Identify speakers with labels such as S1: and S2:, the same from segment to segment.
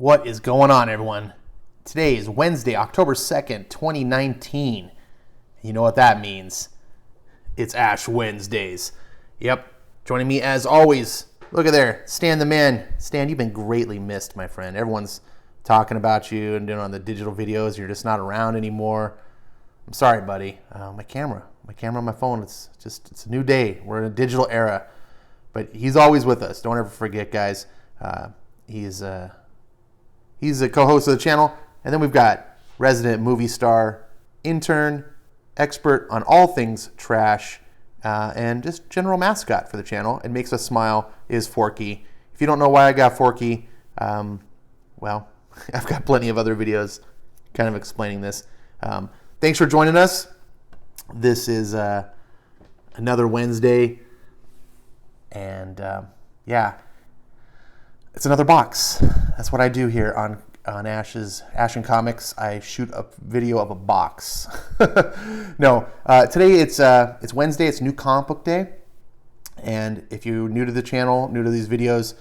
S1: What is going on, everyone? Today is Wednesday, October 2nd, 2019. You know what that means. It's Ash Wednesdays. Yep. Joining me as always, look at there, Stan the man. Stan, you've been greatly missed, my friend. Everyone's talking about you and doing on the digital videos. You're just not around anymore. I'm sorry, buddy. My camera on my phone, it's a new day. We're in a digital era. But he's always with us. Don't ever forget, guys. He's a co-host of the channel. And then we've got resident movie star, intern, expert on all things trash, and just general mascot for the channel. It makes us smile, is Forky. If you don't know why I got Forky, well, I've got plenty of other videos kind of explaining this. Thanks for joining us. This is another Wednesday. And yeah, it's another box. That's what I do here on Ash and Comics. I shoot a video of a box. No, today it's Wednesday. It's New Comic Book Day, and if you're new to the channel, new to these videos,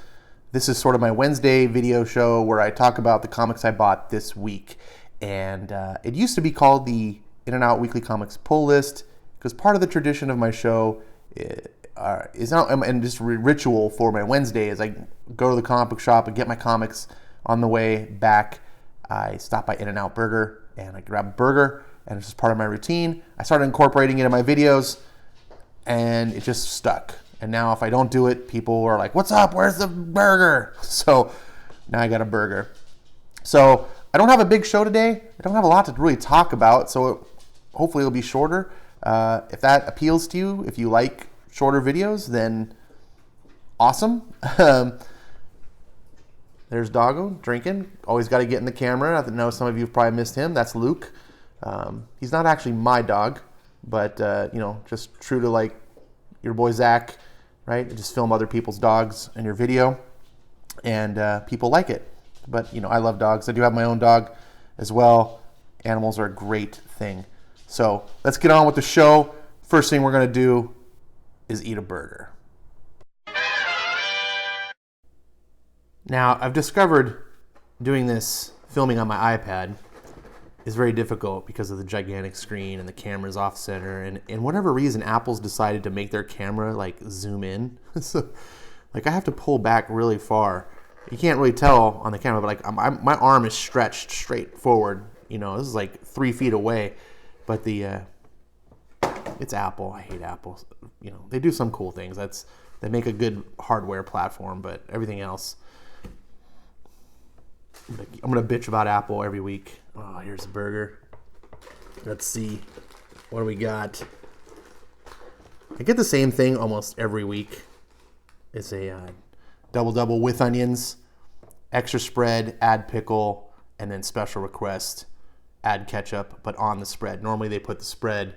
S1: this is sort of my Wednesday video show where I talk about the comics I bought this week. And it used to be called the In and Out Weekly Comics Pull List because part of the tradition of my show is now, and just ritual for my Wednesday is I go to the comic book shop and get my comics. On the way back, I stop by In-N-Out Burger and I grab a burger, and it's just part of my routine. I started incorporating it in my videos, and it just stuck. And now if I don't do it, people are like, "What's up? Where's the burger?" So now I got a burger. So I don't have a big show today. I don't have a lot to really talk about, so hopefully it'll be shorter. If that appeals to you, if you like shorter videos, then awesome. There's Doggo drinking. Always got to get in the camera. I know some of you have probably missed him. That's Luke. He's not actually my dog, but just true to like your boy Zach, right? You just film other people's dogs in your video, and people like it. But I love dogs. I do have my own dog as well. Animals are a great thing. So let's get on with the show. First thing we're gonna do is eat a burger. Now, I've discovered doing this, filming on my iPad, is very difficult because of the gigantic screen and the camera's off center. And whatever reason, Apple's decided to make their camera like zoom in. So, like I have to pull back really far. You can't really tell on the camera, but like my arm is stretched straight forward. This is like 3 feet away. But it's Apple. I hate Apple. They do some cool things. They make a good hardware platform, but everything else. I'm going to bitch about Apple every week. Oh, here's a burger. Let's see. What do we got? I get the same thing almost every week. It's a double with onions, extra spread, add pickle, and then special request, add ketchup, but on the spread. Normally they put the spread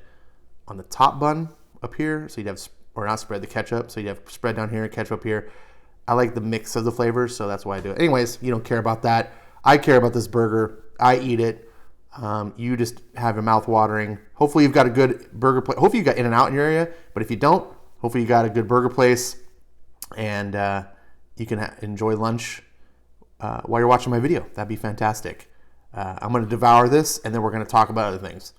S1: on the top bun up here, so you'd have, or not spread, the ketchup, so you'd have spread down here, ketchup up here. I like the mix of the flavors, so that's why I do it. Anyways, you don't care about that. I care about this burger. I eat it. You just have your mouth watering. Hopefully you've got a good burger place. Hopefully you got In-N-Out in your area, but if you don't, hopefully you got a good burger place, and you can enjoy lunch while you're watching my video. That'd be fantastic. I'm going to devour this, and then we're going to talk about other things.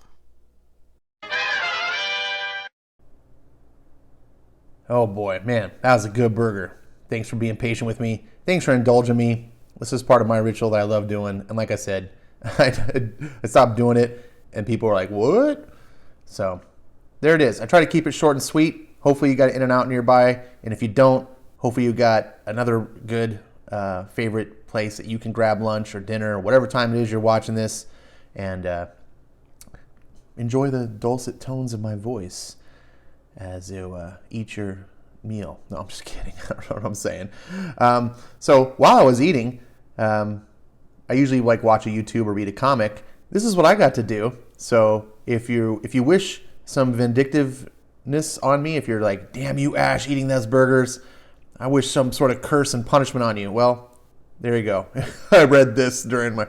S1: Oh boy, man, that was a good burger. Thanks for being patient with me. Thanks for indulging me. This is part of my ritual that I love doing. And like I said, I stopped doing it, and people were like, "What?" So there it is. I try to keep it short and sweet. Hopefully you got In-N-Out nearby. And if you don't, hopefully you got another good favorite place that you can grab lunch or dinner or whatever time it is you're watching this, and enjoy the dulcet tones of my voice as you eat your meal. No, I'm just kidding. I don't know what I'm saying. So while I was eating, I usually like watch a YouTube or read a comic. This is what I got to do. So if you wish some vindictiveness on me, if you're like, "Damn you, Ash, eating those burgers, I wish some sort of curse and punishment on you." Well, there you go. I read this during my...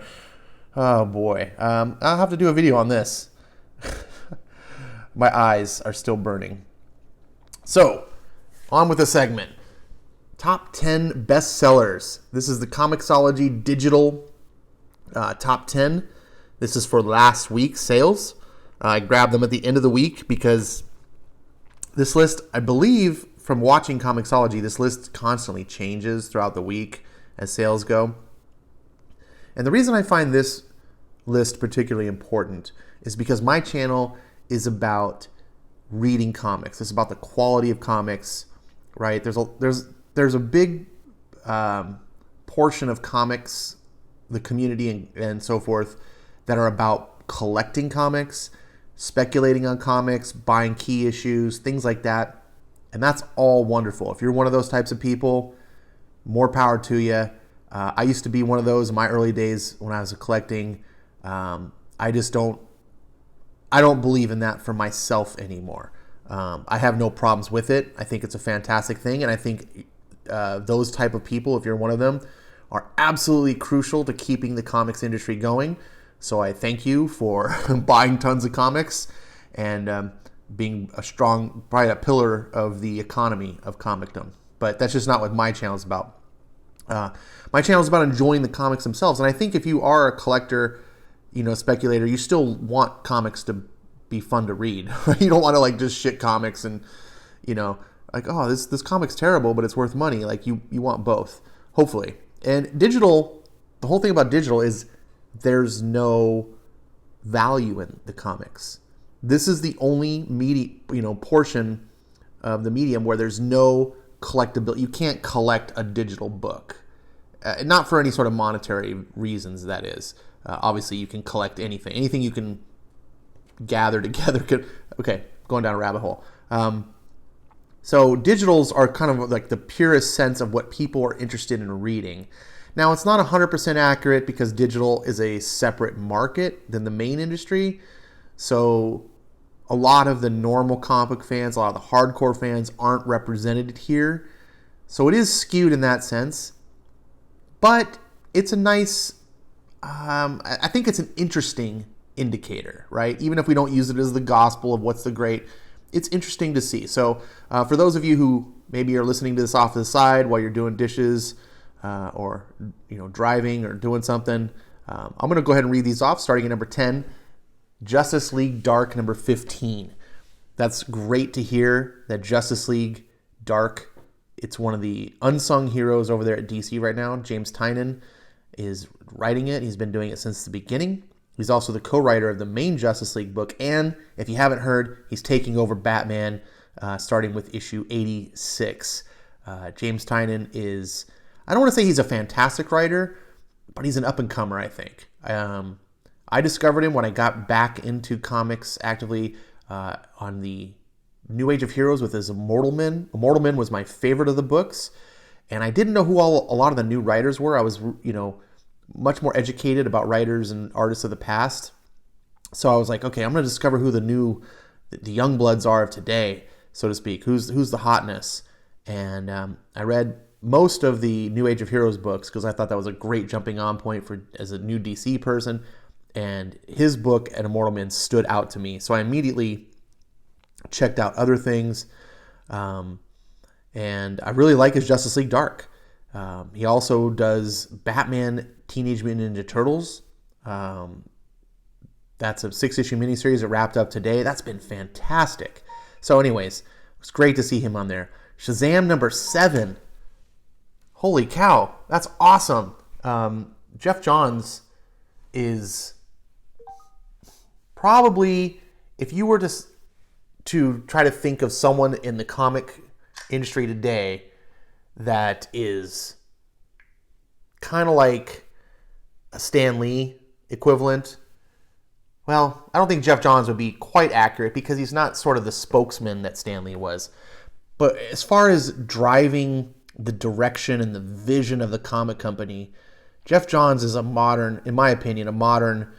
S1: Oh boy. I'll have to do a video on this. My eyes are still burning. So, on with the segment. Top 10 bestsellers. This is the Comixology digital top 10. This is for last week's sales. I grabbed them at the end of the week because this list, I believe, from watching Comixology, this list constantly changes throughout the week as sales go. And the reason I find this list particularly important is because my channel is about reading comics. It's about the quality of comics, right? There's a big portion of comics, the community and so forth, that are about collecting comics, speculating on comics, buying key issues, things like that. And that's all wonderful. If you're one of those types of people, more power to you. I used to be one of those in my early days when I was collecting. I don't believe in that for myself anymore. I have no problems with it. I think it's a fantastic thing. And I think those type of people, if you're one of them, are absolutely crucial to keeping the comics industry going. So I thank you for buying tons of comics and being probably a pillar of the economy of comicdom. But that's just not what my channel is about. My channel is about enjoying the comics themselves. And I think if you are a collector, speculator, you still want comics to be fun to read. You don't want to just shit comics and, oh, this comic's terrible, but it's worth money. You want both, hopefully. And digital, the whole thing about digital is there's no value in the comics. This is the only portion of the medium where there's no collectability. You can't collect a digital book. Not for any sort of monetary reasons, that is. Obviously, you can collect anything. Anything you can gather together. Okay, going down a rabbit hole. So digitals are kind of like the purest sense of what people are interested in reading. Now, it's not 100% accurate because digital is a separate market than the main industry. So a lot of the normal comic fans, a lot of the hardcore fans aren't represented here. So it is skewed in that sense. But it's a nice, I think it's an interesting indicator, right? Even if we don't use it as the gospel of what's the great, it's interesting to see. So for those of you who maybe are listening to this off to the side while you're doing dishes or driving or doing something, I'm going to go ahead and read these off, starting at number 10, Justice League Dark, number 15. That's great to hear that Justice League Dark, it's one of the unsung heroes over there at DC right now. James Tainan is writing it. He's been doing it since the beginning. He's also the co-writer of the main Justice League book. And if you haven't heard, he's taking over Batman starting with issue 86. James Tynion is, I don't want to say he's a fantastic writer, but he's an up-and-comer, I think. I discovered him when I got back into comics actively on the New Age of Heroes with his Immortal Men. Immortal Men was my favorite of the books, and I didn't know who a lot of the new writers were. I was, much more educated about writers and artists of the past. So I was like, okay, I'm going to discover who the young bloods are of today, so to speak. Who's the hotness? And I read most of the New Age of Heroes books because I thought that was a great jumping on point as a new DC person. And his book at Immortal Men stood out to me. So I immediately checked out other things. And I really like his Justice League Dark. He also does Batman Teenage Mutant Ninja Turtles. That's a 6-issue miniseries that wrapped up today. That's been fantastic. So anyways, it's great to see him on there. Shazam number 7. Holy cow, that's awesome. Geoff Johns is probably, if you were to try to think of someone in the comic industry today that is kind of like a Stan Lee equivalent, well, I don't think Geoff Johns would be quite accurate because he's not sort of the spokesman that Stan Lee was. But as far as driving the direction and the vision of the comic company, Geoff Johns is in my opinion, a modern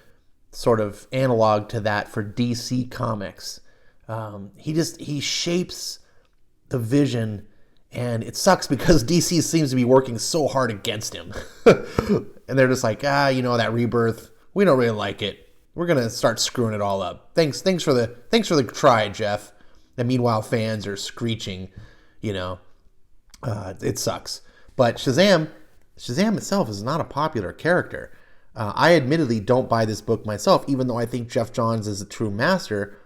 S1: sort of analog to that for DC Comics. He shapes the vision, and it sucks because DC seems to be working so hard against him. And they're just like, that Rebirth, we don't really like it. We're gonna start screwing it all up. Thanks for the try, Jeff. And meanwhile, fans are screeching. It sucks. But Shazam itself is not a popular character. I admittedly don't buy this book myself, even though I think Geoff Johns is a true master,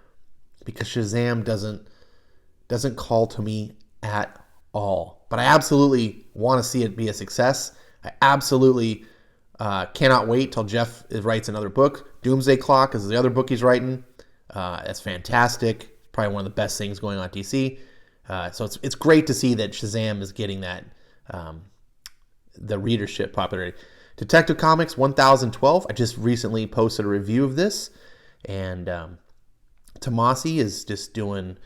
S1: because Shazam doesn't call to me at all. But I absolutely want to see it be a success. I absolutely cannot wait till Geoff writes another book. Doomsday Clock is the other book he's writing. That's fantastic. Probably one of the best things going on at DC. So it's great to see that Shazam is getting that the readership popularity. Detective Comics 1012. I just recently posted a review of this, and Tomasi is just doing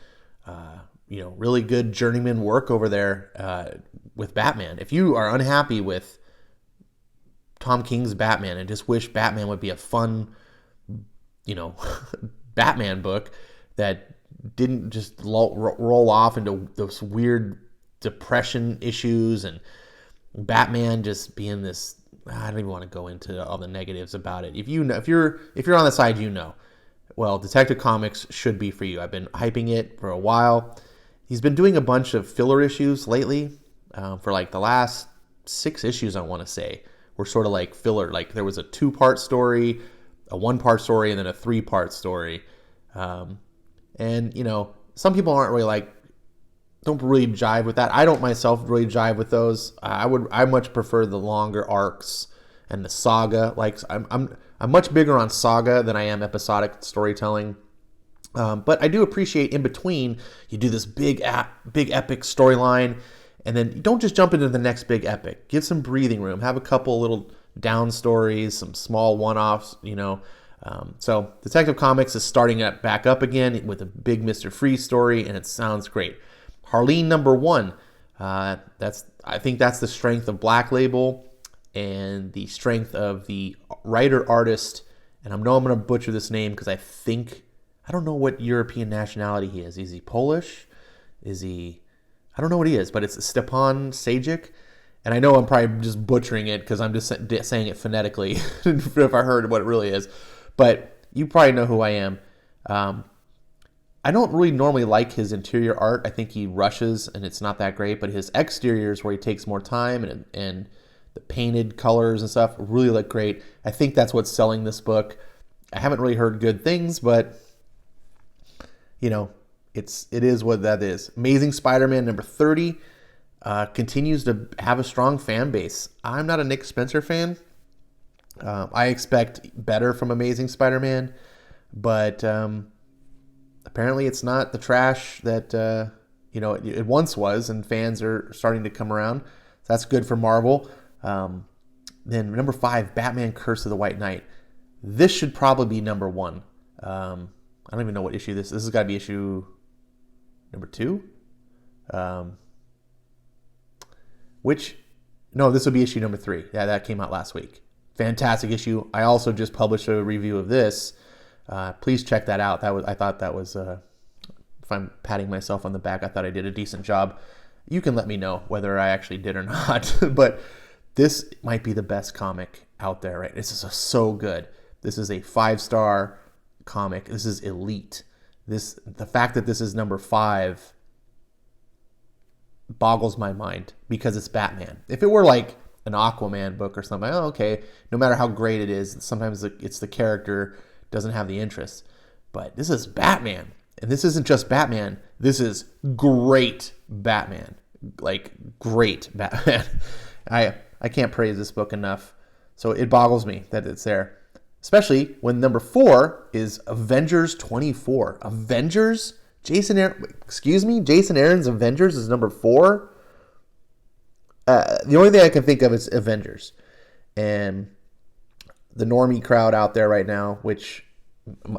S1: really good journeyman work over there with Batman. If you are unhappy with Tom King's Batman and just wish Batman would be a fun, Batman book that didn't just roll off into those weird depression issues and Batman just being this, I don't even want to go into all the negatives about it. If you're on the side, well, Detective Comics should be for you. I've been hyping it for a while. He's been doing a bunch of filler issues lately for like the last 6 issues, I want to say, were sort of like filler. Like there was a 2-part story, a 1-part story, and then a 3-part story. And some people aren't really don't really jive with that. I don't myself really jive with those. I much prefer the longer arcs and the saga. I'm much bigger on saga than I am episodic storytelling. But I do appreciate in between you do this big epic storyline, and then you don't just jump into the next big epic. Give some breathing room. Have a couple little down stories, some small one-offs. So Detective Comics is starting back up again with a big Mr. Freeze story, and it sounds great. Harleen #1. I think that's the strength of Black Label and the strength of the writer-artist. And I know I'm going to butcher this name because I don't know what European nationality he is. Is he Polish? I don't know what he is, but it's Stepan Sajic. And I know I'm probably just butchering it because I'm just saying it phonetically if I heard what it really is. But you probably know who I am. I don't really normally like his interior art. I think he rushes and it's not that great. But his exteriors, where he takes more time and the painted colors and stuff, really look great. I think that's what's selling this book. I haven't really heard good things, but it is what that is. Amazing Spider-Man #30 continues to have a strong fan base. I'm not a Nick Spencer fan. I expect better from Amazing Spider-Man, but apparently it's not the trash that it once was, and fans are starting to come around. So that's good for Marvel. Then #5, Batman: Curse of the White Knight. This should probably be #1. I don't even know what issue this is. This has got to be issue #2. This will be issue #3. Yeah, that came out last week. Fantastic issue. I also just published a review of this. Please check that out. I thought that was, if I'm patting myself on the back, I thought I did a decent job. You can let me know whether I actually did or not. But this might be the best comic out there, right? This is so good. This is a 5-star comic. This is elite. The fact that this is #5 boggles my mind because it's Batman. If it were like an Aquaman book or something, okay, no matter how great it is, sometimes it's the character doesn't have the interest. But this is Batman, and this isn't just Batman. This is great Batman, great Batman. I can't praise this book enough. So it boggles me that it's there, especially when #4 is Avengers 24. Avengers. Jason Aaron's Avengers is #4. The only thing I can think of is Avengers. And the normie crowd out there right now, which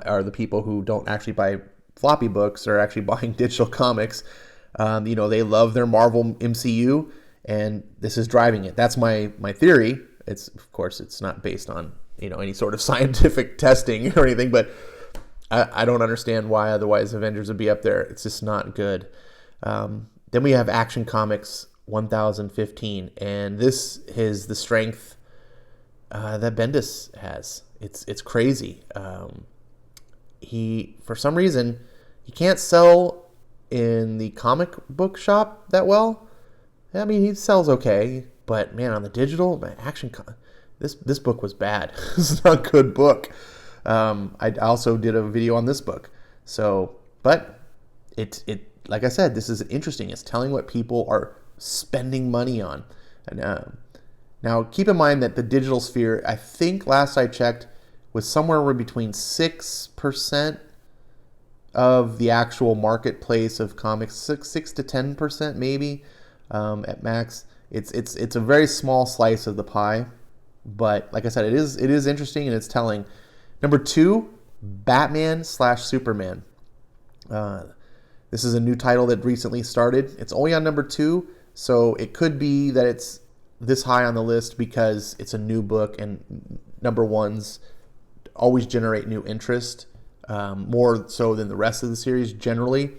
S1: are the people who don't actually buy floppy books or actually buying digital comics, they love their Marvel MCU, and this is driving it. That's my theory. Of course, it's not based on any sort of scientific testing or anything, but I don't understand why otherwise Avengers would be up there. It's just not good. Then we have Action Comics 1015, and this is the strength that Bendis has. It's crazy. He, for some reason, he can't sell in the comic book shop that well. I mean, he sells okay, but man, on the digital, this book was bad. This is not a good book. I also did a video on this book. So, but it like I said, this is interesting. It's telling what people are spending money on. And now, keep in mind that the digital sphere, I think last I checked, was somewhere between 6% of the actual marketplace of comics, 6 to 10% maybe at max. It's a very small slice of the pie, but like I said, it is interesting and it's telling. Number 2, Batman/Superman. This is a new title that recently started. It's only on number 2, so it could be that it's this high on the list because it's a new book and number 1s always generate new interest, more so than the rest of the series generally.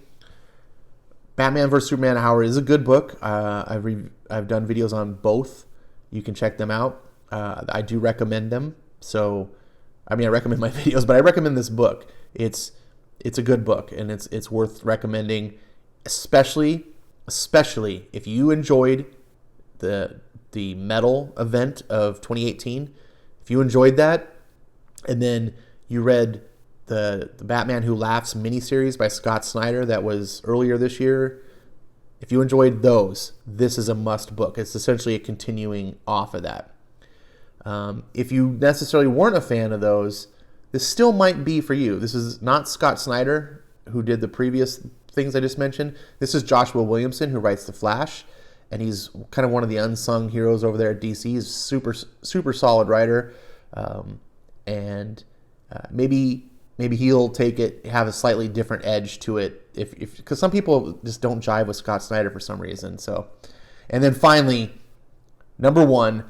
S1: Batman vs. Superman, however, is a good book. I've done videos on both. You can check them out. I do recommend them. So, I recommend my videos, but I recommend this book. It's a good book, and it's worth recommending, especially if you enjoyed the Metal event of 2018. If you enjoyed that, and then you read the Batman Who Laughs miniseries by Scott Snyder that was earlier this year, if you enjoyed those, this is a must book. It's essentially a continuing off of that. If you necessarily weren't a fan of those, this still might be for you. This is not Scott Snyder, who did the previous things I just mentioned. This is Joshua Williamson, who writes The Flash, and he's kind of one of the unsung heroes over there at DC. He's a super solid writer, and maybe he'll have a slightly different edge to it, because some people just don't jive with Scott Snyder for some reason. So, and then finally, number 1.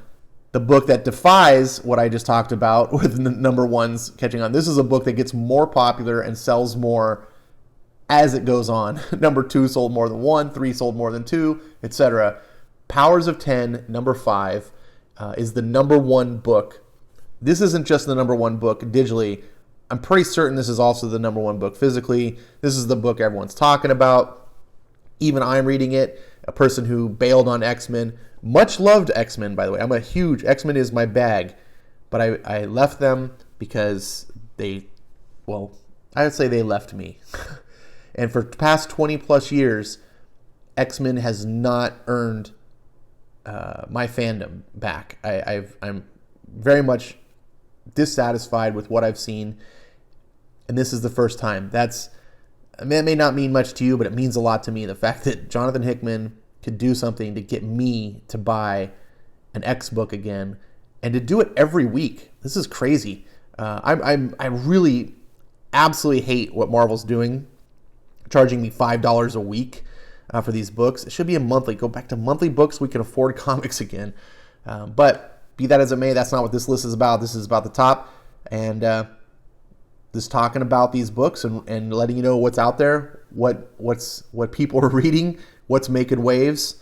S1: The book that defies what I just talked about with number 1s catching on. This is a book that gets more popular and sells more as it goes on. Number 2 sold more than 1, 3 sold more than 2, etc. Powers of 10, number 5, is the number 1 book. This isn't just the number 1 book digitally. I'm pretty certain this is also the number 1 book physically. This is the book everyone's talking about. Even I'm reading it. A person who bailed on X-Men. Much loved X-Men, by the way. I'm a huge... X-Men is my bag. But I left them because I would say they left me. And for the past 20 plus years, X-Men has not earned my fandom back. I'm very much dissatisfied with what I've seen. And this is the first time. That may not mean much to you, but it means a lot to me. The fact that Jonathan Hickman could do something to get me to buy an X book again, and to do it every week. This is crazy. I really absolutely hate what Marvel's doing, charging me $5 a week for these books. It should be a monthly. Go back to monthly books. We can afford comics again. But be that as it may, that's not what this list is about. This is about the top, and just talking about these books and letting you know what's out there, what people are reading, what's making waves,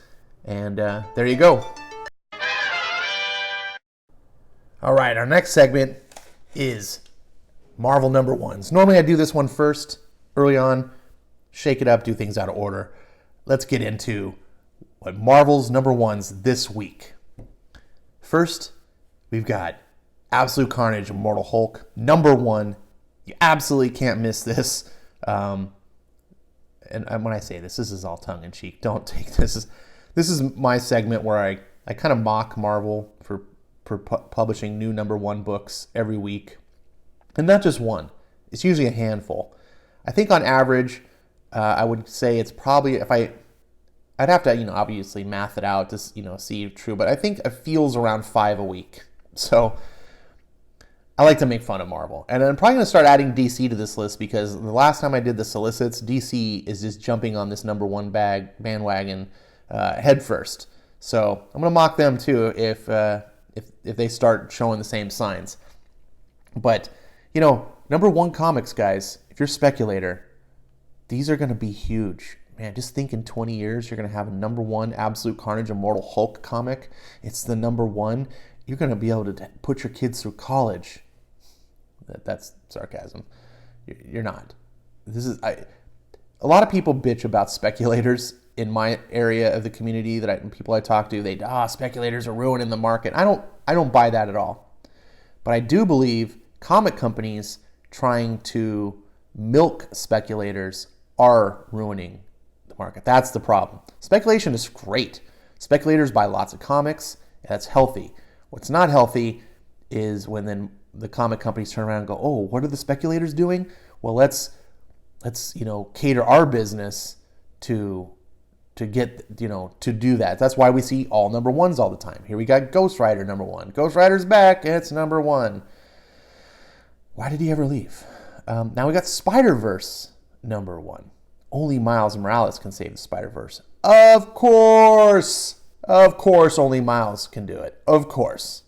S1: and there you go. All right, our next segment is Marvel number 1s. Normally I do this one first, early on, shake it up, do things out of order. Let's get into what Marvel's number 1s this week. First, we've got Absolute Carnage, Immortal Hulk, number 1. You absolutely can't miss this. And when I say this is all tongue-in-cheek. Don't take this. This is my segment where I kind of mock Marvel for publishing new number 1 books every week. And not just one. It's usually a handful. I think on average, I would say it's probably, I'd have to, obviously math it out to, see if true, but I think it feels around 5 a week. So I like to make fun of Marvel. And I'm probably going to start adding DC to this list because the last time I did the solicits, DC is just jumping on this number 1 bandwagon head first. So I'm going to mock them too if they start showing the same signs. But, number 1 comics, guys, if you're a speculator, these are going to be huge. Man, just think in 20 years, you're going to have a number 1 Absolute Carnage Immortal Hulk comic. It's the number 1. You're going to be able to put your kids through college. That's sarcasm. You're not. A lot of people bitch about speculators, in my area of the community people I talk to, speculators are ruining the market. I don't buy that at all. But I do believe comic companies trying to milk speculators are ruining the market. That's the problem. Speculation is great. Speculators buy lots of comics. That's healthy. What's not healthy is when then the comic companies turn around and go, oh, what are the speculators doing? Well, let's cater our business to get, to do that. That's why we see all number ones all the time. Here we got Ghost Rider number one. Ghost Rider's back, and it's number one. Why did he ever leave? Now we got Spider-Verse number one. Only Miles Morales can save the Spider-Verse. Of course, only Miles can do it. Of course.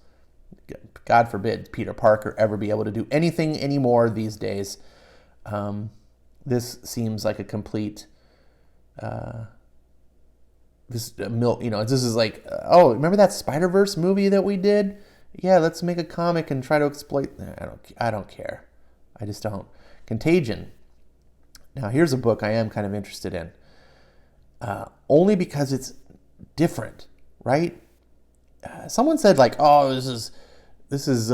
S1: God forbid Peter Parker ever be able to do anything anymore these days. This seems like a complete... this is like, remember that Spider-Verse movie that we did? Yeah, let's make a comic and try to exploit... I don't care. I just don't. Contagion. Now, here's a book I am kind of interested in. Only because it's different, right? Someone said like, this is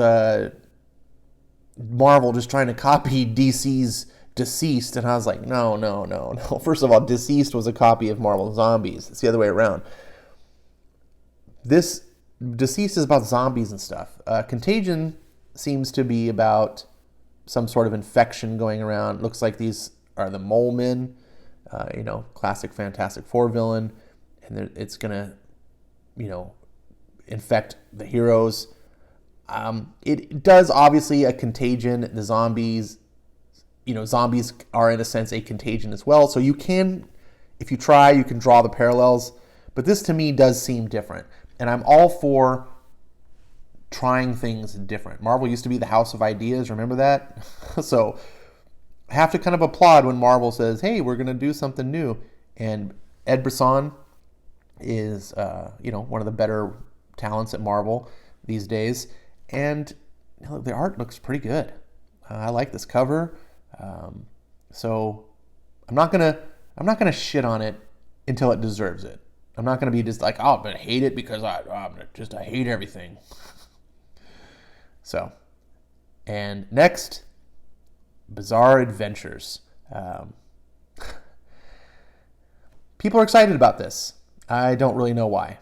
S1: Marvel just trying to copy DC's Deceased, and I was like, no. First of all, Deceased was a copy of Marvel Zombies. It's the other way around. This Deceased is about zombies and stuff. Contagion seems to be about some sort of infection going around. Looks like these are the Mole Men, classic Fantastic Four villain, and it's gonna, infect the heroes. It does obviously a contagion. The zombies, zombies are in a sense a contagion as well. So you can, if you try, you can draw the parallels. But this to me does seem different. And I'm all for trying things different. Marvel used to be the house of ideas. Remember that? So I have to kind of applaud when Marvel says, hey, we're going to do something new. And Ed Brisson is, one of the better talents at Marvel these days. And the art looks pretty good. I like this cover. So I'm not gonna shit on it until it deserves it. I'm not gonna be just like, I'm gonna hate it because I hate everything. So, and next, Bizarre Adventures. People are excited about this. I don't really know why.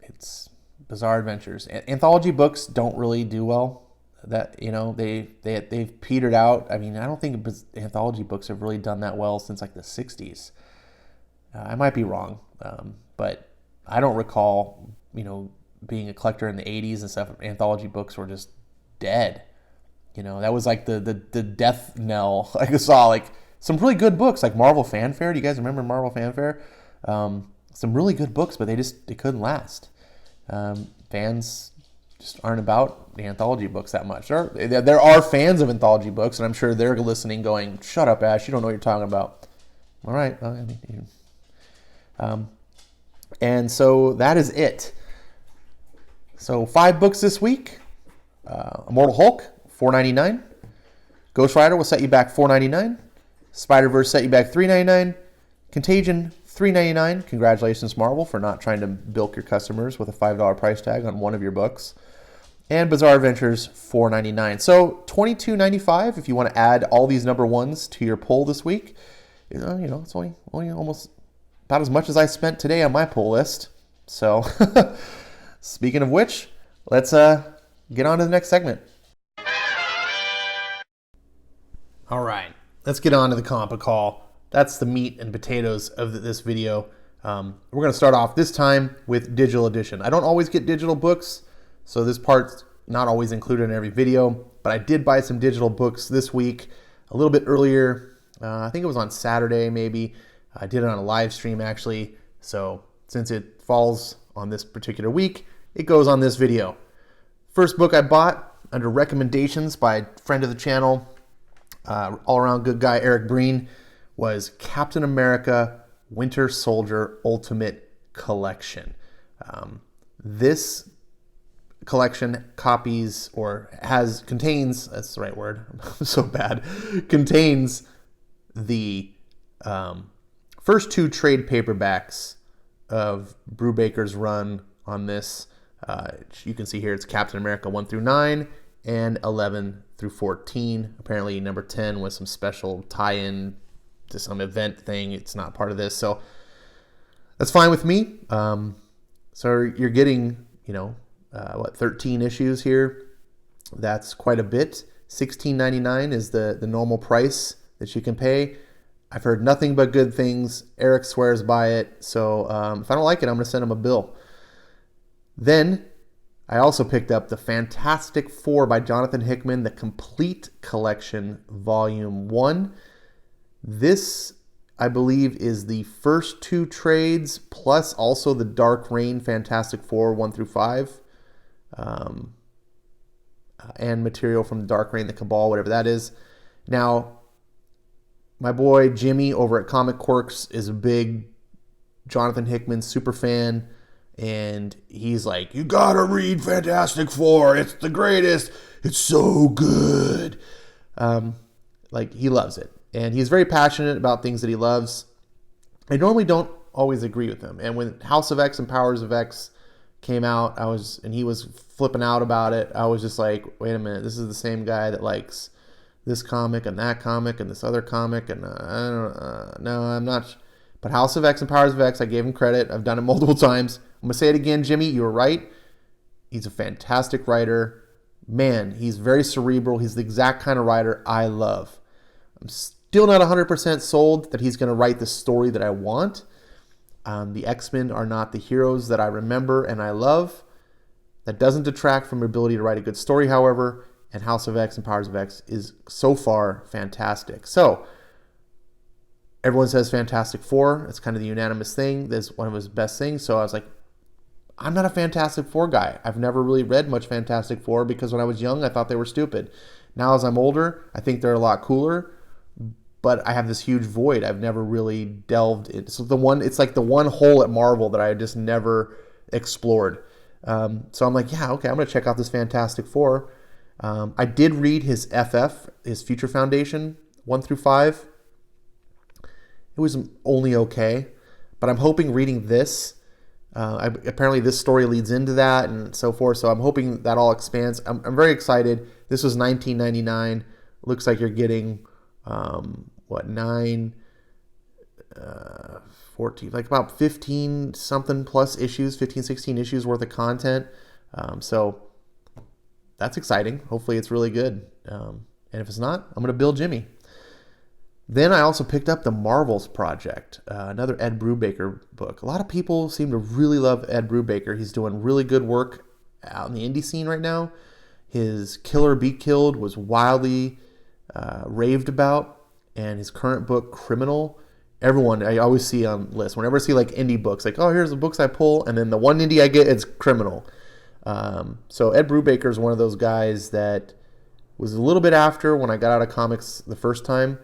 S1: It's Bizarre Adventures. Anthology books don't really do well. That they've petered out. I mean, I don't think anthology books have really done that well since like the 60s. I might be wrong, but I don't recall being a collector in the 80s and stuff. Anthology books were just dead. That was like the death knell. I saw like some really good books like Marvel Fanfare. Do you guys remember Marvel Fanfare? Some really good books, but they couldn't last. Fans just aren't about the anthology books that much. There are fans of anthology books, and I'm sure they're listening going, shut up, Ash, you don't know what you're talking about. All right. And so that is it. So 5 books this week. Immortal Hulk, $4.99. Ghost Rider will set you back $4.99. Spider-Verse set you back $3.99. Contagion, $3.99. Congratulations, Marvel, for not trying to bilk your customers with a $5 price tag on one of your books. And Bizarre Adventures, $4.99. So $22.95 if you want to add all these number ones to your pull this week. It's only almost about as much as I spent today on my pull list. So speaking of which, let's get on to the next segment. All right, let's get on to the comic call. That's the meat and potatoes of this video. We're going to start off this time with digital edition. I don't always get digital books, so this part's not always included in every video, but I did buy some digital books this week, a little bit earlier. I think it was on Saturday, maybe. I did it on a live stream, actually. So since it falls on this particular week, it goes on this video. First book I bought under recommendations by a friend of the channel, all-around good guy Eric Breen, was Captain America Winter Soldier Ultimate Collection. This collection contains, that's the right word, I'm so bad, contains the first 2 trade paperbacks of Brubaker's run on this. You can see here it's Captain America 1 through 9 and 11 through 14. Apparently number 10 was some special tie-in to some event thing. It's not part of this, so that's fine with me. So you're getting, 13 issues here. That's quite a bit. $16.99 is the normal price that you can pay. I've heard nothing but good things. Eric swears by it. So if I don't like it, I'm going to send him a bill. Then I also picked up the Fantastic Four by Jonathan Hickman, the Complete Collection, Volume 1. This, I believe, is the first 2 trades, plus also the Dark Reign Fantastic Four 1 through 5. And material from the Dark Reign, the Cabal, whatever that is. Now, my boy Jimmy over at Comic Quirks is a big Jonathan Hickman super fan, and he's like, you gotta read Fantastic Four, it's the greatest, it's so good. He loves it, and he's very passionate about things that he loves. I normally don't always agree with him, and when House of X and Powers of X came out, and he was flipping out about it, I was just like, wait a minute, this is the same guy that likes this comic and that comic and this other comic, and no, I'm not. But House of X and Powers of X, I gave him credit. I've done it multiple times. I'm going to say it again, Jimmy, you were right. He's a fantastic writer. Man, he's very cerebral. He's the exact kind of writer I love. I'm still not 100% sold that he's going to write the story that I want. The X-Men are not the heroes that I remember and I love. That doesn't detract from your ability to write a good story, however. And House of X and Powers of X is so far fantastic. So, everyone says Fantastic Four. It's kind of the unanimous thing. That's one of his best things. So I was like, I'm not a Fantastic Four guy. I've never really read much Fantastic Four because when I was young, I thought they were stupid. Now, as I'm older, I think they're a lot cooler. But I have this huge void. I've never really delved into. So it's like the one hole at Marvel that I just never explored. So I'm like, yeah, okay, I'm going to check out this Fantastic Four. I did read his his Future Foundation 1 through 5. It was only okay, but I'm hoping reading this, apparently this story leads into that and so forth, so I'm hoping that all expands. I'm very excited. This was $19.99. Looks like you're getting, 14, like about 15 something plus issues, 15, 16 issues worth of content. So that's exciting. Hopefully it's really good. And if it's not, I'm going to bill Jimmy. Then I also picked up The Marvels Project, another Ed Brubaker book. A lot of people seem to really love Ed Brubaker. He's doing really good work out in the indie scene right now. His Killer Be Killed was wildly raved about, and his current book, Criminal, everyone, I always see on lists. Whenever I see like indie books, like, oh, here's the books I pull, and then the one indie I get is Criminal. So Ed Brubaker is one of those guys that was a little bit after when I got out of comics the first time.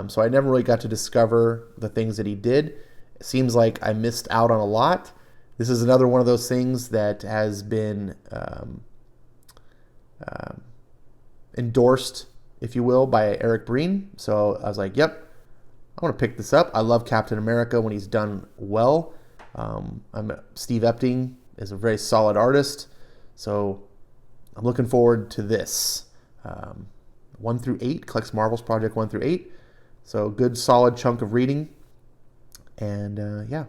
S1: So I never really got to discover the things that he did. It seems like I missed out on a lot. This is another one of those things that has been endorsed, if you will, by Eric Breen. So I was like, yep, I want to pick this up. I love Captain America when he's done well. Steve Epting is a very solid artist. So I'm looking forward to this. 1 through 8, collects Marvel's Project 1 through 8. So good solid chunk of reading. And yeah.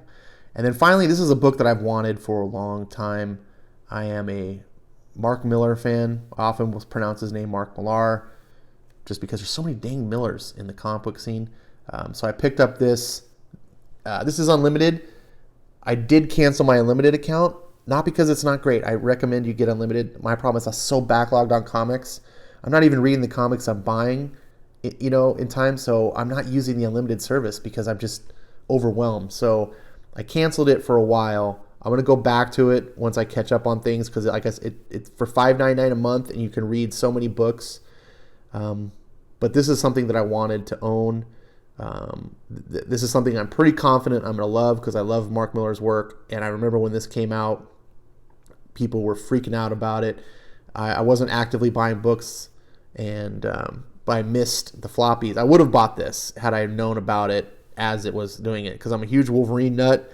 S1: And then finally, this is a book that I've wanted for a long time. I am a Mark Millar fan. I often will pronounce his name Mark Millar, just because there's so many dang Millers in the comic book scene. So I picked up this. This is unlimited. I did cancel my unlimited account, not because it's not great. I recommend you get unlimited. My problem is I'm so backlogged on comics. I'm not even reading the comics I'm buying, in time. So I'm not using the unlimited service because I'm just overwhelmed. So I canceled it for a while. I'm going to go back to it once I catch up on things, because I guess it's for $5.99 a month and you can read so many books. But this is something that I wanted to own. This is something I'm pretty confident I'm going to love because I love Mark Millar's work. And I remember when this came out, people were freaking out about it. I wasn't actively buying books, and but I missed the floppies. I would have bought this had I known about it as it was doing it, because I'm a huge Wolverine nut,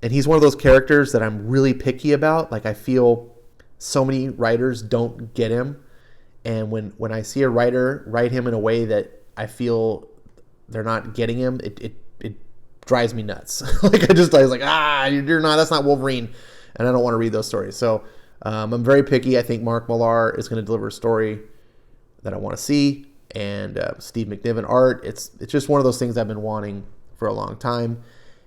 S1: and he's one of those characters that I'm really picky about. Like, I feel so many writers don't get him, and when I see a writer write him in a way that I feel they're not getting him, it drives me nuts. Like, I was like, that's not Wolverine, and I don't want to read those stories. So I'm very picky. I think Mark Millar is going to deliver a story that I want to see, and Steve McNiven art. It's just one of those things I've been wanting for a long time,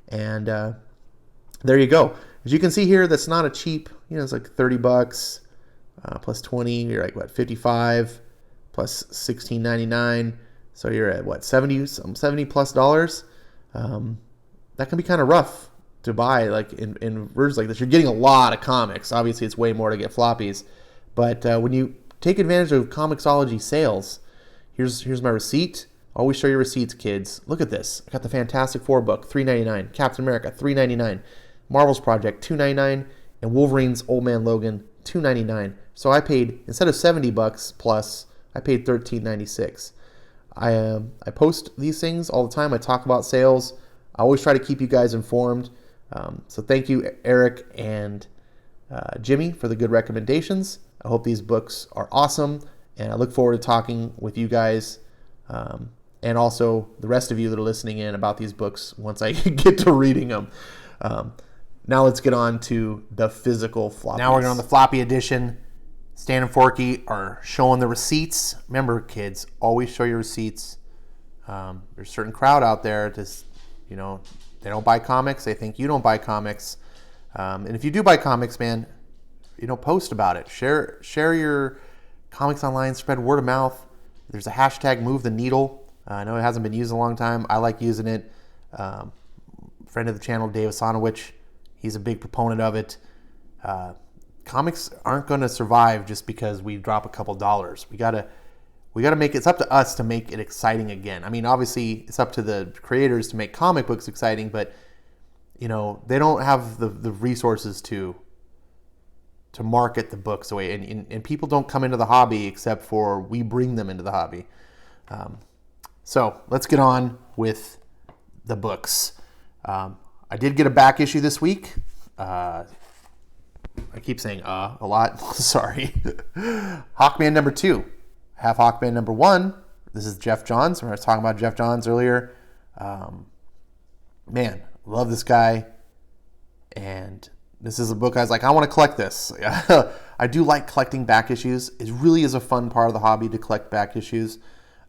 S1: and there you go. As you can see here, that's not a cheap. It's like $30 plus 20. You're like, what, 55 plus $16.99. So you're at what, 70 plus dollars. That can be kind of rough to buy, like in versions like this. You're getting a lot of comics. Obviously, it's way more to get floppies, but when you take advantage of Comixology sales, here's my receipt. Always show your receipts, kids. Look at this. I got the Fantastic Four book, $3.99. Captain America, $3.99. Marvel's Project, $2.99, and Wolverine's Old Man Logan, $2.99. So I paid, instead of $70 plus, I paid $13.96. I post these things all the time. I talk about sales. I always try to keep you guys informed. So thank you, Eric and Jimmy, for the good recommendations. I hope these books are awesome, and I look forward to talking with you guys and also the rest of you that are listening in about these books once I get to reading them. Now let's get on to the physical floppies. Now we're going on the floppy edition. Stan and Forky are showing the receipts. Remember, kids, always show your receipts. There's a certain crowd out there, just, they don't buy comics. They think you don't buy comics. And if you do buy comics, man, post about it. Share your comics online. Spread word of mouth. There's a hashtag Move the Needle. I know it hasn't been used in a long time. I like using it. Friend of the channel, Dave Asanowicz, he's a big proponent of it. Comics aren't going to survive just because we drop a couple dollars. We gotta make it's up to us to make it exciting again. I mean, obviously, it's up to the creators to make comic books exciting, but they don't have the resources to market the books away, and people don't come into the hobby except for we bring them into the hobby. So let's get on with the books. I did get a back issue this week. I keep saying a lot. Sorry. Hawkman number 2. I have Hawkman number 1. This is Geoff Johns. I was talking about Geoff Johns earlier. Man, love this guy. And this is a book I was like, I want to collect this. I do like collecting back issues. It really is a fun part of the hobby to collect back issues.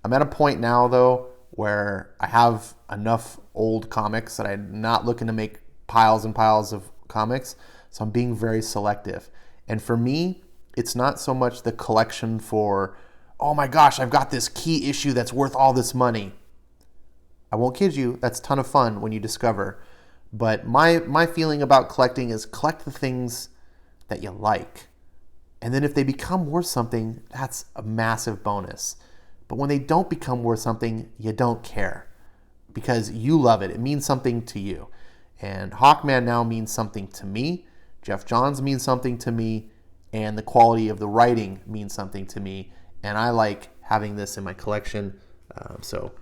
S1: I'm at a point now, though, where I have enough old comics that I'm not looking to make piles and piles of comics. So I'm being very selective. And for me, it's not so much the collection for, oh my gosh, I've got this key issue that's worth all this money. I won't kid you, that's a ton of fun when you discover. But my feeling about collecting is collect the things that you like. And then if they become worth something, that's a massive bonus. But when they don't become worth something, you don't care. Because you love it. It means something to you. And Hawkman now means something to me. Geoff Johns means something to me. And the quality of the writing means something to me. And I like having this in my collection. So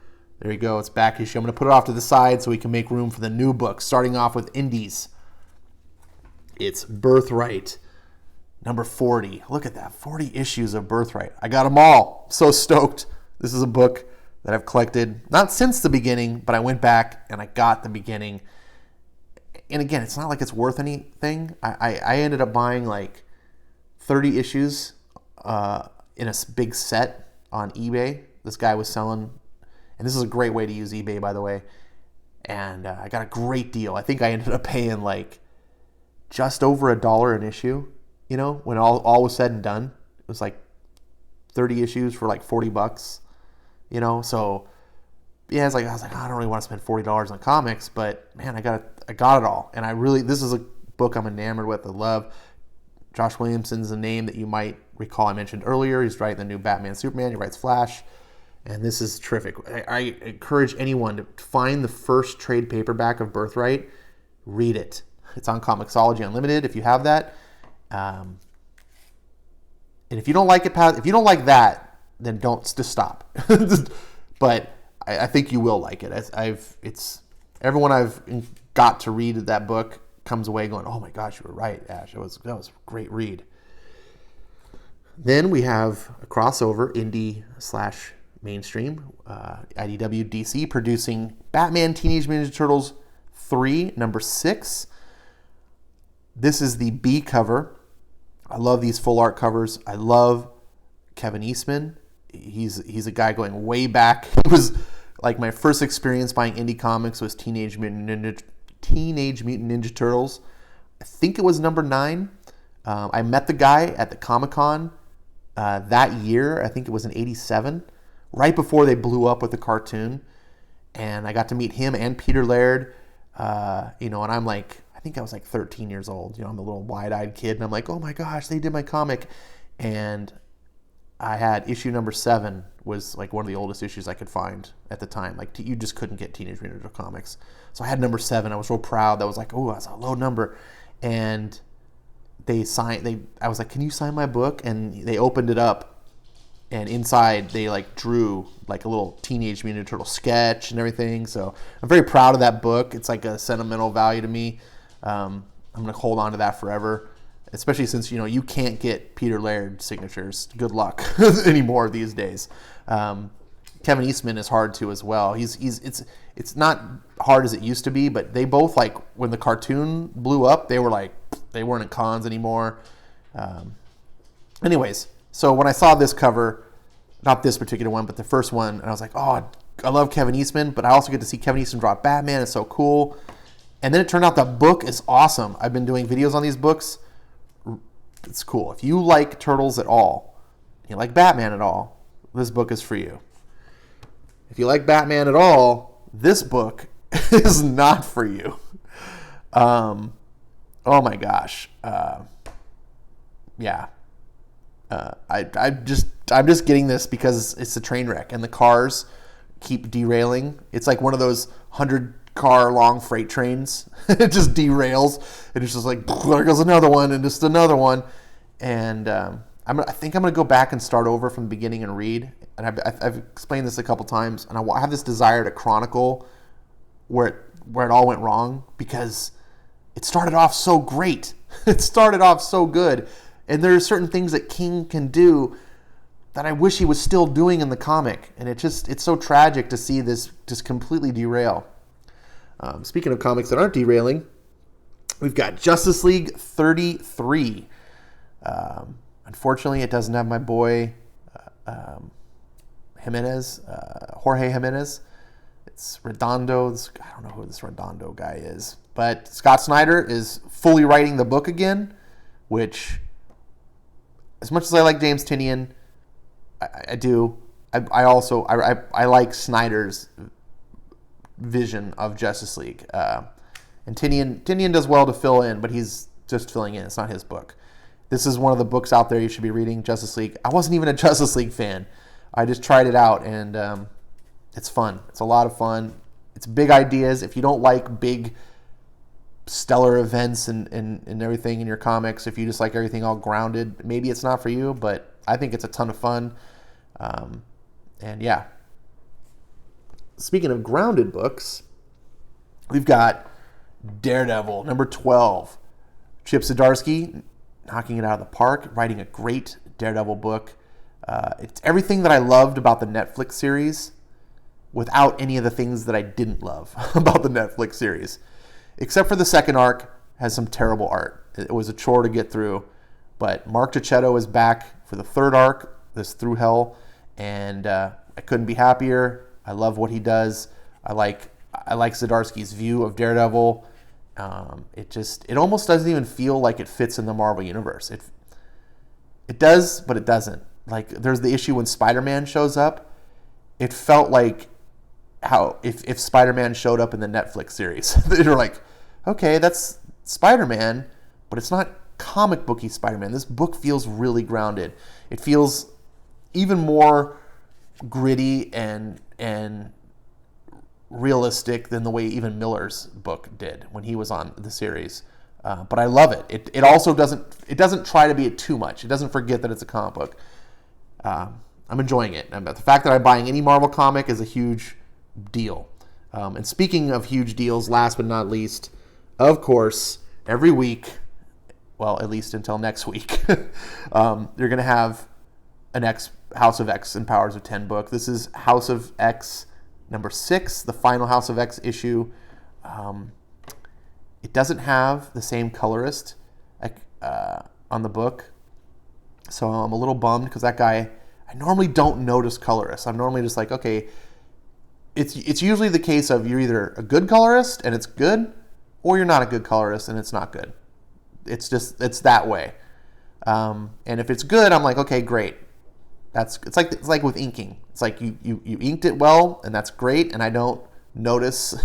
S1: there you go. It's back issue. I'm going to put it off to the side so we can make room for the new book. Starting off with indies. It's Birthright, number 40. Look at that. 40 issues of Birthright. I got them all. So stoked. This is a book that I've collected, not since the beginning, but I went back and I got the beginning. And again, it's not like it's worth anything. I ended up buying like 30 issues in a big set on eBay. This guy was selling, and this is a great way to use eBay, by the way. And I got a great deal. I think I ended up paying like just over $1 an issue, when all was said and done. It was like 30 issues for like $40, so yeah, I was like, I don't really want to spend $40 on comics, but man, I got it all. And this is a book I'm enamored with. I love. Josh Williamson's a name that you might recall I mentioned earlier. He's writing the new Batman Superman. He writes Flash. And this is terrific. I encourage anyone to find the first trade paperback of Birthright. Read it. It's on Comixology Unlimited if you have that. And if you don't like it, if you don't like that, then just stop. But I think you will like it. Everyone I've got to read that book comes away going, oh my gosh, you were right, Ash. That was a great read. Then we have a crossover, indie / mainstream, IDW DC producing Batman Teenage Mutant Ninja Turtles 3, number 6. This is the B cover. I love these full art covers. I love Kevin Eastman. He's a guy going way back. It was like my first experience buying indie comics was Teenage Mutant Ninja Turtles. I think it was number 9. I met the guy at the Comic-Con that year. I think it was in '87, right before they blew up with the cartoon. And I got to meet him and Peter Laird. And I'm like, I think I was like 13 years old. I'm a little wide-eyed kid, and I'm like, oh my gosh, they did my comic. And I had issue number 7 was like one of the oldest issues I could find at the time. Like you just couldn't get Teenage Mutant Ninja Turtles comics. So I had number 7. I was real proud. That was like, oh, that's a low number. And I was like, can you sign my book? And they opened it up, and inside they like drew like a little Teenage Mutant Ninja Turtle sketch and everything. So I'm very proud of that book. It's like a sentimental value to me. I'm gonna hold on to that forever, especially since you can't get Peter Laird signatures. Good luck anymore these days. Kevin Eastman is hard to as well. It's not hard as it used to be, but they both, like, when the cartoon blew up, they weren't in cons anymore. Anyways, so when I saw this cover, not this particular one, but the first one, and I was like, oh, I love Kevin Eastman, but I also get to see Kevin Eastman draw Batman. It's so cool. And then it turned out the book is awesome. I've been doing videos on these books. It's cool. If you like Turtles at all, you like Batman at all, this book is for you. If you like Batman at all, this book is not for you. Oh my gosh. Yeah. I'm just getting this because it's a train wreck and the cars keep derailing. It's like one of those 100-car long freight trains. It just derails, and it's just like, there goes another one, and just another one. And I think I'm going to go back and start over from the beginning and read. And I've explained this a couple times, and I have this desire to chronicle where it all went wrong, because it started off so great. It started off so good. And there are certain things that King can do that I wish he was still doing in the comic. And it's so tragic to see this just completely derail. Speaking of comics that aren't derailing, we've got Justice League 33. Unfortunately, it doesn't have my boy Jorge Jimenez. It's Redondo. I don't know who this Redondo guy is. But Scott Snyder is fully writing the book again, which, as much as I like James Tinian, I do. I also like Snyder's vision of Justice League. And Tinian does well to fill in, but he's just filling in. It's not his book. This is one of the books out there you should be reading, Justice League. I wasn't even a Justice League fan. I just tried it out, and it's fun. It's a lot of fun. It's big ideas. If you don't like big stellar events and everything in your comics, if you just like everything all grounded, maybe it's not for you, but I think it's a ton of fun. And yeah. Speaking of grounded books, we've got Daredevil, number 12. Chip Zdarsky knocking it out of the park, writing a great Daredevil book. It's everything that I loved about the Netflix series without any of the things that I didn't love about the Netflix series. Except for the second arc, has some terrible art. It was a chore to get through. But Mark Gicchetto is back for the third arc, this Through Hell, and I couldn't be happier. I love what he does. I like Zdarsky's view of Daredevil. It almost doesn't even feel like it fits in the Marvel universe. It does, but it doesn't. Like, there's the issue when Spider-Man shows up. It felt like how if Spider-Man showed up in the Netflix series. They're like, okay, that's Spider-Man, but it's not comic booky Spider-Man. This book feels really grounded. It feels even more gritty and realistic than the way even Miller's book did when he was on the series. But I love it. It also doesn't try to be it too much. It doesn't forget that it's a comic book. I'm enjoying it. The fact that I'm buying any Marvel comic is a huge deal. And speaking of huge deals, last but not least, of course, every week, well, at least until next week, you're going to have an House of X and Powers of 10 book. This is House of X number 6, the final House of X issue. It doesn't have the same colorist on the book, so I'm a little bummed because that guy, I normally don't notice colorists. I'm normally just like, okay, it's usually the case of you're either a good colorist and it's good, or you're not a good colorist and it's not good. It's that way. And if it's good, I'm like, okay, great. It's like with inking. It's like you inked it well, and that's great, and I don't notice,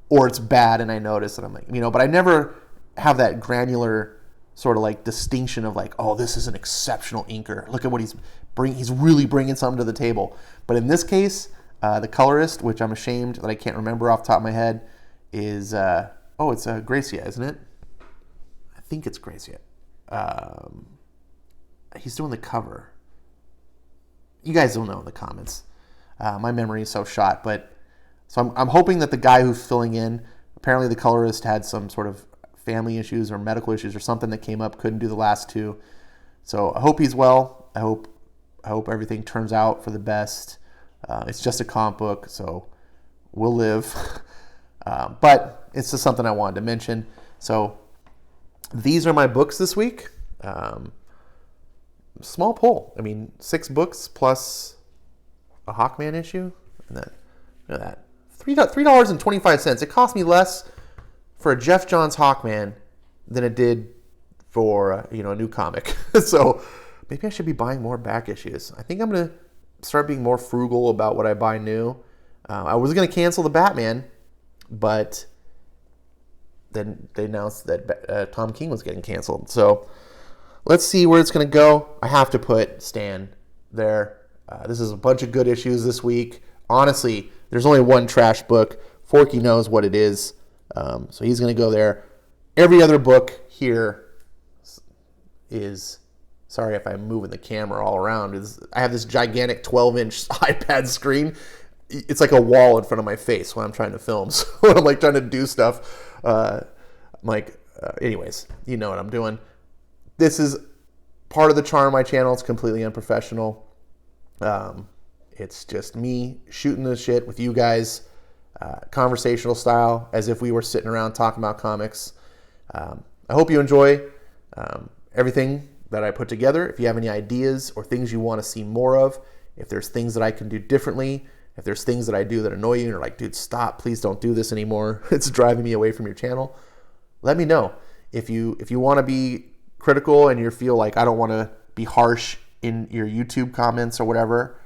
S1: or it's bad and I notice, and I'm like, but I never have that granular sort of like distinction of like, oh, this is an exceptional inker. Look at what he's really bringing something to the table. But in this case, the colorist, which I'm ashamed that I can't remember off the top of my head, is it's Gracia, isn't it? I think it's Gracia. He's doing the cover. You guys don't know in the comments. My memory is so shot, but so I'm hoping that the guy who's filling in, apparently the colorist had some sort of family issues or medical issues or something that came up, couldn't do the last two. So I hope he's well. I hope everything turns out for the best. It's just a comic book, so we'll live. But it's just something I wanted to mention. So these are my books this week. Small poll. 6 books plus a Hawkman issue. And then, look at that. $3.25. It cost me less for a Geoff Johns Hawkman than it did for a new comic. So maybe I should be buying more back issues. I think I'm going to start being more frugal about what I buy new. I was going to cancel the Batman, but then they announced that Tom King was getting canceled. So let's see where it's going to go. I have to put Stan there. This is a bunch of good issues this week. Honestly, there's only one trash book. Forky knows what it is. So he's going to go there. Every other book here is, sorry if I'm moving the camera all around, I have this gigantic 12-inch iPad screen. It's like a wall in front of my face when I'm trying to film. So when I'm like trying to do stuff, anyways, you know what I'm doing. This is part of the charm of my channel. It's completely unprofessional. It's just me shooting the shit with you guys, conversational style, as if we were sitting around talking about comics. I hope you enjoy everything that I put together. If you have any ideas or things you want to see more of, if there's things that I can do differently, if there's things that I do that annoy you and you're like, dude, stop, please don't do this anymore. It's driving me away from your channel. Let me know. If you want to be critical and you feel like I don't want to be harsh in your YouTube comments or whatever,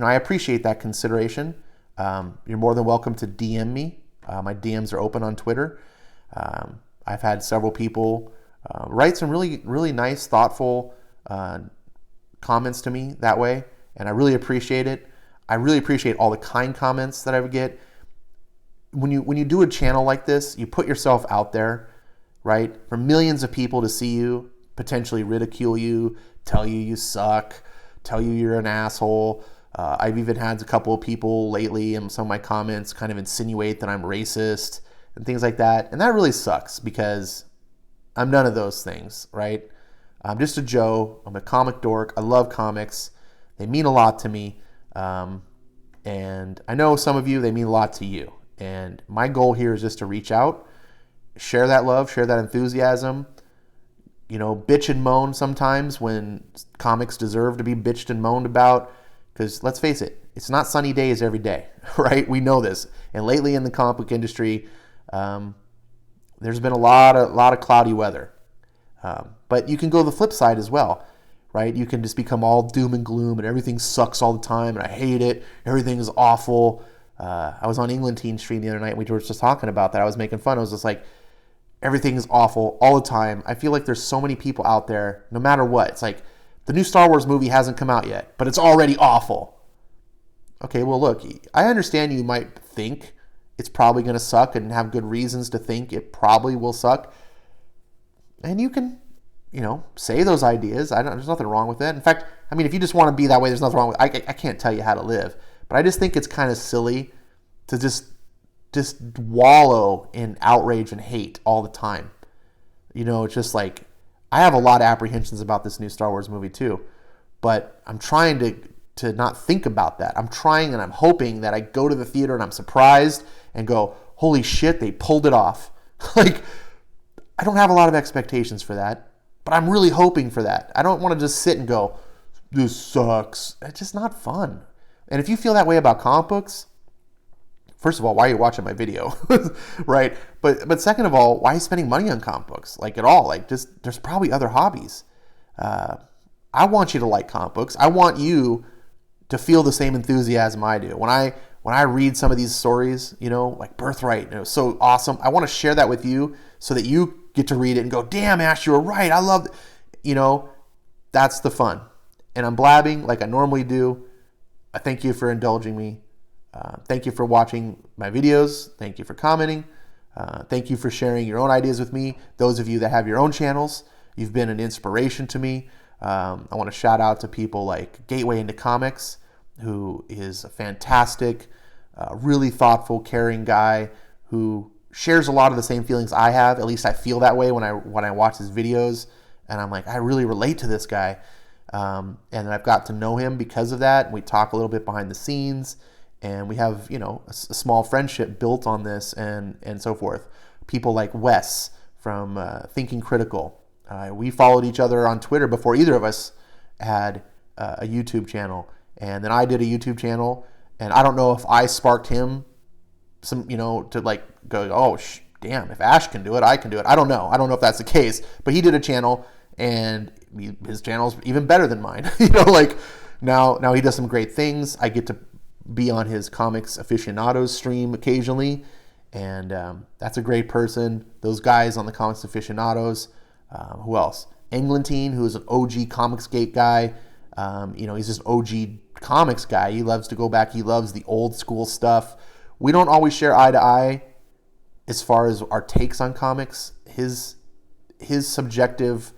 S1: I appreciate that consideration. You're more than welcome to DM me. My DMs are open on Twitter. I've had several people write some really, really nice, thoughtful comments to me that way, and I really appreciate it. I really appreciate all the kind comments that I would get. When you do a channel like this, you put yourself out there, right, for millions of people to see you, potentially ridicule you, tell you you suck, tell you you're an asshole. I've even had a couple of people lately in some of my comments kind of insinuate that I'm racist and things like that. And that really sucks because I'm none of those things, right? I'm just a Joe. I'm a comic dork. I love comics. They mean a lot to me. And I know some of you, they mean a lot to you. And my goal here is just to reach out, share that love, share that enthusiasm, bitch and moan sometimes when comics deserve to be bitched and moaned about. Because let's face it, it's not sunny days every day, right? We know this. And lately in the comic book industry, there's been a lot of cloudy weather. But you can go the flip side as well, right? You can just become all doom and gloom and everything sucks all the time and I hate it. Everything is awful. I was on England Teen Stream the other night and we were just talking about that. I was making fun. I was just like, everything is awful all the time. I feel like there's so many people out there, no matter what. It's like, the new Star Wars movie hasn't come out yet, but it's already awful. Okay, well, look, I understand you might think it's probably going to suck and have good reasons to think it probably will suck. And you can, say those ideas. There's nothing wrong with it. In fact, if you just want to be that way, there's nothing wrong with it. I can't tell you how to live. But I just think it's kind of silly to just wallow in outrage and hate all the time. It's just like, I have a lot of apprehensions about this new Star Wars movie too, but I'm trying to not think about that. I'm trying and I'm hoping that I go to the theater and I'm surprised and go, holy shit, they pulled it off. Like, I don't have a lot of expectations for that, but I'm really hoping for that. I don't want to just sit and go, this sucks. It's just not fun. And if you feel that way about comic books, first of all, why are you watching my video? Right? But second of all, why are you spending money on comic books? Like, at all? Like, just, there's probably other hobbies. I want you to like comic books. I want you to feel the same enthusiasm I do. When I read some of these stories, like Birthright, it was so awesome. I want to share that with you so that you get to read it and go, damn, Ash, you were right. I love it. That's the fun. And I'm blabbing like I normally do. I thank you for indulging me. Thank you for watching my videos. Thank you for commenting. Thank you for sharing your own ideas with me. Those of you that have your own channels, you've been an inspiration to me. I want to shout out to people like Gateway into Comics, who is a fantastic, really thoughtful, caring guy who shares a lot of the same feelings I have. At least I feel that way when I watch his videos, and I'm like, I really relate to this guy. And I've got to know him because of that. We talk a little bit behind the scenes, and we have, a small friendship built on this and so forth. People like Wes from Thinking Critical. We followed each other on Twitter before either of us had a YouTube channel. And then I did a YouTube channel, and I don't know if I sparked him some, to like go, oh, damn, if Ash can do it, I can do it. I don't know if that's the case, but he did a channel, and his channel's even better than mine. Like now he does some great things. I get to be on his Comics Aficionados stream occasionally, and that's a great person. Those guys on the Comics Aficionados. Who else? Englentine, who is an OG Comicsgate guy. He's just OG comics guy. He loves to go back. He loves the old school stuff. We don't always share eye to eye as far as our takes on comics. His subjective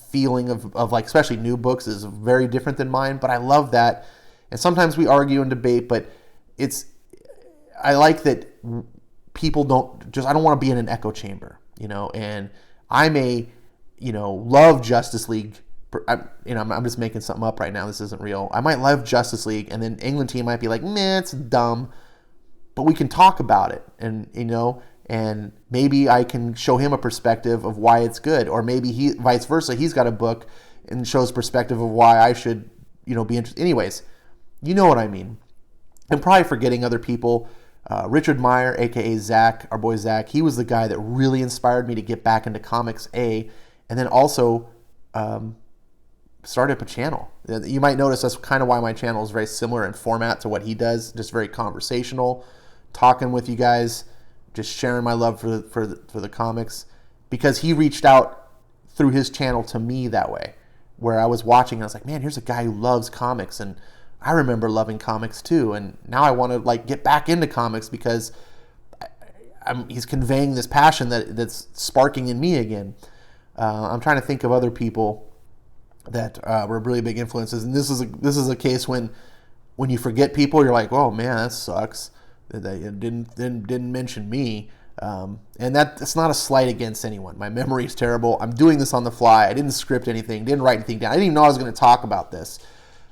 S1: feeling of like, especially new books, is very different than mine, but I love that. And sometimes we argue and debate, but I like that people I don't want to be in an echo chamber, and I may, love Justice League. I'm just making something up right now. This isn't real. I might love Justice League, and then England team might be like, man, it's dumb, but we can talk about it, and maybe I can show him a perspective of why it's good, or maybe vice versa, he's got a book and shows perspective of why I should, be interested. Anyways, you know what I mean. I'm probably forgetting other people. Richard Meyer, aka Zach, our boy Zach, he was the guy that really inspired me to get back into comics, and then also started up a channel. You might notice that's kind of why my channel is very similar in format to what he does, just very conversational, talking with you guys, just sharing my love for the comics, because he reached out through his channel to me that way, where I was watching and I was like, man, here's a guy who loves comics, and I remember loving comics too, and now I want to like get back into comics because he's conveying this passion that's sparking in me again. I'm trying to think of other people that were really big influences, and this is a case when you forget people, you're like, oh man, that sucks. They didn't mention me, and that's not a slight against anyone. My memory's terrible. I'm doing this on the fly. I didn't script anything, didn't write anything down. I didn't even know I was going to talk about this.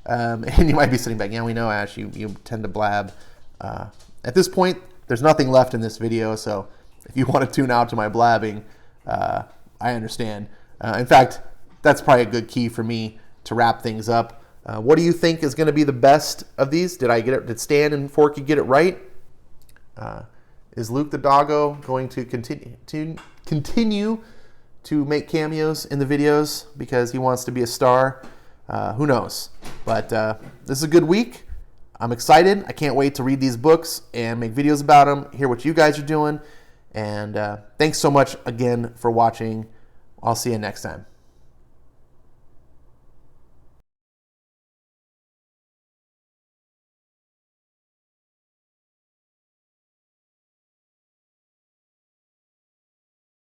S1: And you might be sitting back, yeah, we know, Ash, you tend to blab. At this point, there's nothing left in this video, so if you want to tune out to my blabbing, I understand. In fact, that's probably a good key for me to wrap things up. What do you think is going to be the best of these? Did Stan and Forky get it right? Is Luke the Doggo going to continue to make cameos in the videos because he wants to be a star? Who knows? But this is a good week. I'm excited. I can't wait to read these books and make videos about them, hear what you guys are doing. And thanks so much again for watching. I'll see you next time.